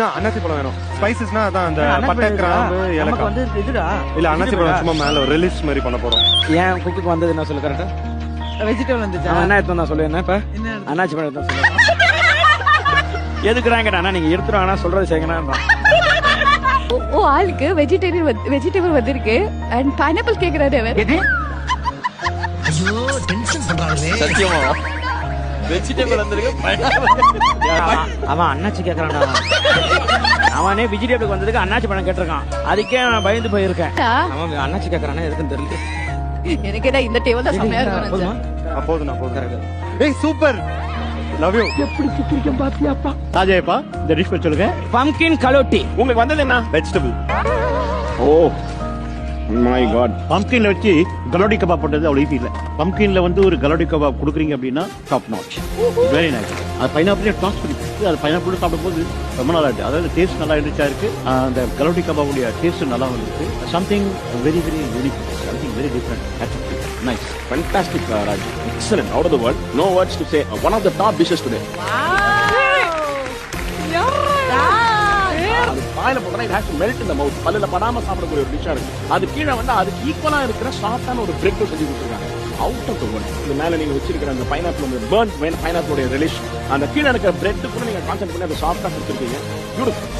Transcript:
அன்னாசி பழம் வேணும். ஸ்பைசஸ்னா அதான் அந்த பட்டை கிராம்பு ஏலக்காய் வந்து இதுடா. இல்ல அன்னாசி பழம் சும்மா மேல ரிலீஸ் மாதிரி பண்ண போறோம். ஏன் குக்குக்கு வந்தது என்ன சொல்லு கரெக்டா? வெஜிடபிள் வந்துச்சா? என்ன எடுத்து நான் சொல்லுவேன் இப்ப அன்னாச்சி பழம் எடுத்து சொல்லு. எதுக்குறாங்க அண்ணா நீங்க எடுத்துறாங்கன்னா சொல்றது செய்யணும். ஓ ஆளுக்கு வெஜிடபிள் வந்திருக்கு அண்ட் பைனாப்பிள் கேக்குறாரு அவர். ஐயோ டென்ஷன் பண்றானே. சத்தியமா வெஜிடபிள் வந்திருக்கு பைனாப்பிள். அவன் அன்னாச்சி கேக்குறான்டா. அவனே வெஜிடபிள் வந்ததுக்கு அன்னாச்சி பழம் கேட்டிருக்கான். அதுக்கே நான் பயந்து போயிருக்கேன். அவன் அன்னாச்சி கேக்குறானே எதுக்குன்னு தெரியல. எனக்கு என்ன இந்த டேபிள் தான் செமையா இருக்கும். போதும். ஏய் சூப்பர். Love you. எப்படி சிக்கிரிக்கம் பாத்தியாப்பா? ராஜேப்பா இந்த டிஷ் பேர் சொல்லுங்க. பம்கின் கலோட்டி. உங்களுக்கு வந்தது என்ன? வெஜிடபிள். Oh my God. பம்கின்ல வச்சு கலோடி கபாப் போட்டது அவ்வளவு ஈஸி இல்ல. பம்கின்ல வந்து ஒரு கலோடி கபாப் கொடுக்குறீங்க அப்படின்னா டாப் நாச். Very nice. அது பைனாப்பிள் டாஸ் பண்ணி அது பைனாப்பிள் சாப்பிடும்போது ரொம்ப நல்லா இருக்கு. அதாவது டேஸ்ட் நல்லா இருந்துச்சா இருக்கு. அந்த கலோடி கபாபுடைய டேஸ்ட் நல்லா வந்துருக்கு. Something very very unique, something very different. Nice. Fantastic, Raj. Excellent. Out of the world. No words to say. One of the top dishes today. அது வாயில போட்டா it has to melt in the mouth. பல்லுல படாம சாப்பிடக்கூடிய ஒரு டிஷ்ஷா இருக்கு. அது கீழ வந்து அதுக்கு ஈக்குவலா இருக்கிற சாஃப்டான ஒரு பிரெட் செஞ்சு கொடுத்துருக்காங்க. Out of the world. இந்த மேல நீங்க வச்சிருக்கிற அந்த பைனாப்பிள் அந்த பர்ன்ட் பைனாப்பிளோட ரிலிஷ் அந்த கீழ இருக்கிற பிரெட் கூட நீங்க கான்சென்ட்ரேட் பண்ணி அந்த சாஃப்டா கொடுத்துருக்கீங்க. பியூட்டிஃபுல்.